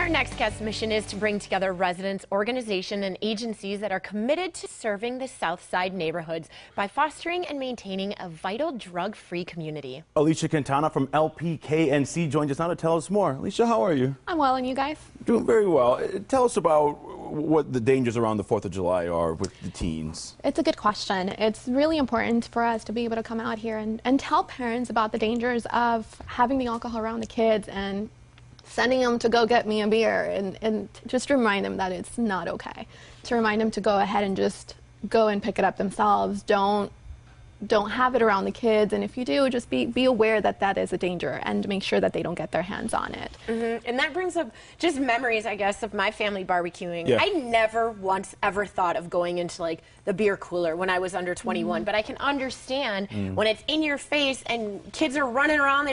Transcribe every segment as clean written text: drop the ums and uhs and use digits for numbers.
Our next guest mission is to bring together residents, organizations, and agencies that are committed to serving the South Side neighborhoods by fostering and maintaining a vital drug-free community. Alicia Quintana from LPKNC joins us now to tell us more. Alicia, how are you? I'm well, and you guys? Doing very well. Tell us about what the dangers around the 4th of July are with the teens. It's a good question. It's really important for us to be able to come out here and tell parents about the dangers of having the alcohol around the kids and sending them to go get me a beer and just remind them that it's not okay. To remind them to go ahead and just go and pick it up themselves. Don't have it around the kids, and if you do, just be aware that that is a danger and make sure that they don't get their hands on it. And that brings up just memories, I guess, of my family barbecuing. Yeah. I never once ever thought of going into like the beer cooler when I was under 21, but I can understand when it's in your face and kids are running around,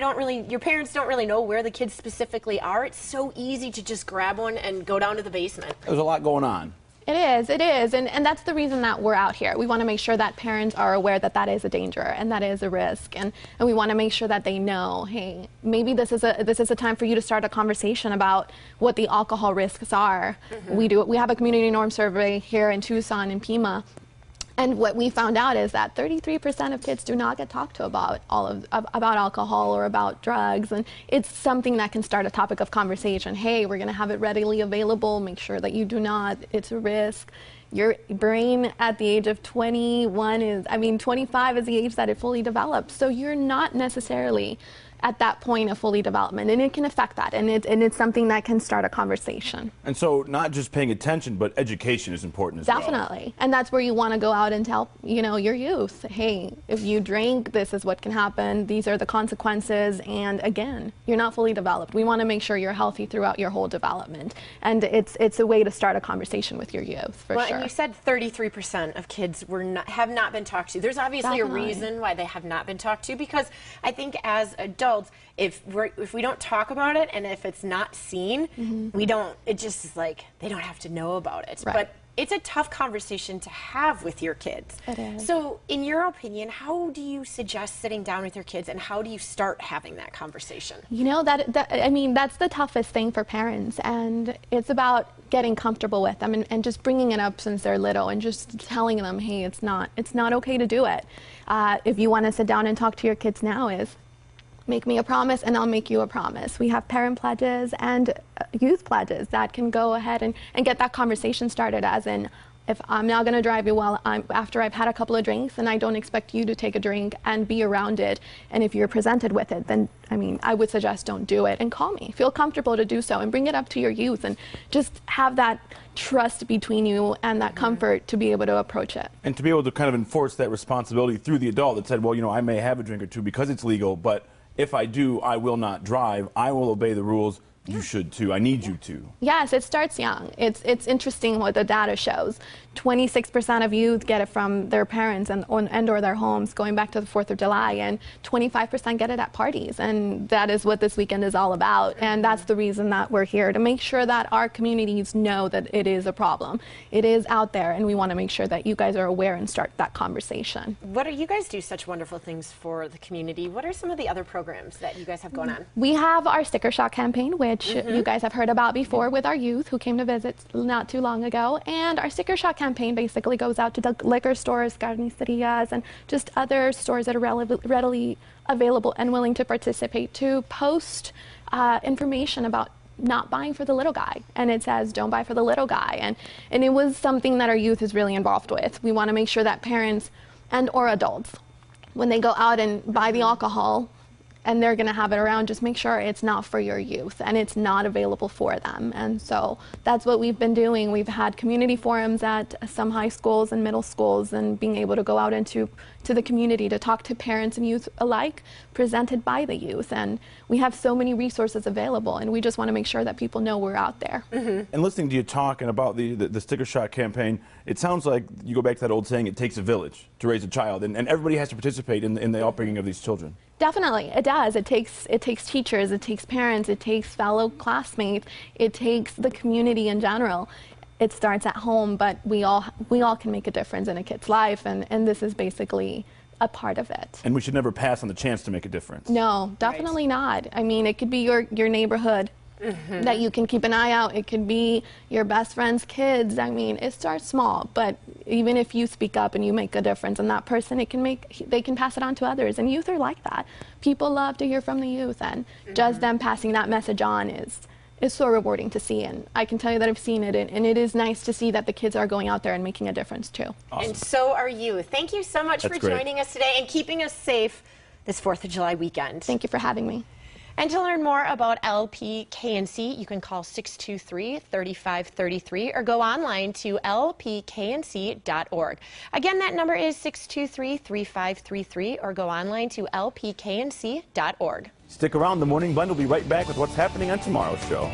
your parents don't really know where the kids specifically are. It's so easy to just grab one and go down to the basement. There's a lot going on. It is, and that's the reason that we're out here. We want to make sure that parents are aware that that is a danger and that is a risk, and we want to make sure that they know, hey, maybe this is a time for you to start a conversation about what the alcohol risks are. We have a community norm survey here in Tucson and Pima. And what we found out is that 33% of kids do not get talked to about about alcohol or about drugs, and it's something that can start a topic of conversation. Hey, we're going to have it readily available. Make sure that you do not. It's a risk. Your brain at the age of 25 is the age that it fully develops. So you're not necessarily at that point of fully development, and it can affect that, and it's something that can start a conversation. And so not just paying attention, but education is important as well. Definitely, and that's where you want to go out and tell your youth, hey, if you drink, this is what can happen, these are the consequences, and again, you're not fully developed. We want to make sure you're healthy throughout your whole development, and it's a way to start a conversation with your youth, for sure. And you said 33% of kids have not been talked to. There's obviously a reason why they have not been talked to, because I think as adults, if we don't talk about it and if it's not seen, it just is like they don't have to know about it. Right. But it's a tough conversation to have with your kids. It is. So in your opinion, how do you suggest sitting down with your kids, and how do you start having that conversation? That's the toughest thing for parents, and it's about getting comfortable with them and just bringing it up since they're little and just telling them, hey, it's not okay to do it. If you want to sit down and talk to your kids now, is make me a promise and I'll make you a promise. We have parent pledges and youth pledges that can go ahead and get that conversation started, as in, if I'm now going to drive you after I've had a couple of drinks, and I don't expect you to take a drink and be around it, and if you're presented with it, then I would suggest don't do it, and call me. Feel comfortable to do so and bring it up to your youth, and just have that trust between you and that comfort to be able to approach it. And to be able to kind of enforce that responsibility through the adult that said, well, I may have a drink or two because it's legal, but if I do, I will not drive. I will obey the rules. You should too. I need you to. Yes, it starts young. It's interesting what the data shows. 26% of youth get it from their parents and or their homes, going back to the 4th of July, and 25% get it at parties. And that is what this weekend is all about. And that's the reason that we're here, to make sure that our communities know that it is a problem. It is out there, and we want to make sure that you guys are aware and start that conversation. You guys do such wonderful things for the community. What are some of the other programs that you guys have going on? We have our sticker shock campaign, which you guys have heard about before with our youth who came to visit not too long ago. And our sticker shock campaign basically goes out to the liquor stores, carnicerias, and just other stores that are readily available and willing to participate, to post information about not buying for the little guy, and it says don't buy for the little guy, and it was something that our youth is really involved with. We want to make sure that parents and or adults, when they go out and buy the alcohol and they're going to have it around, just make sure it's not for your youth and it's not available for them. And so that's what we've been doing. We've had community forums at some high schools and middle schools, and being able to go out into the community to talk to parents and youth alike, presented by the youth. And we have so many resources available, and we just want to make sure that people know we're out there. And listening to you talk and about the sticker shock campaign, it sounds like you go back to that old saying, it takes a village to raise a child, and everybody has to participate in the upbringing of these children. Definitely, it does. It takes teachers, it takes parents, it takes fellow classmates, it takes the community in general. It starts at home, but we all can make a difference in a kid's life, and this is basically a part of it. And we should never pass on the chance to make a difference. No, definitely not. I mean, it could be your neighborhood that you can keep an eye out. It could be your best friend's kids. I mean, it starts small, but even if you speak up and you make a difference in that person, they can pass it on to others. And youth are like that. People love to hear from the youth, and just them passing that message on is so rewarding to see. And I can tell you that I've seen it, and it is nice to see that the kids are going out there and making a difference too. Awesome. And so are you. Thank you so much for joining us today and keeping us safe this 4th of July weekend. Thank you for having me. And to learn more about LPKNC, you can call 623-3533 or go online to lpknc.org. Again, that number is 623-3533 or go online to lpknc.org. Stick around. The Morning Blend will be right back with what's happening on tomorrow's show.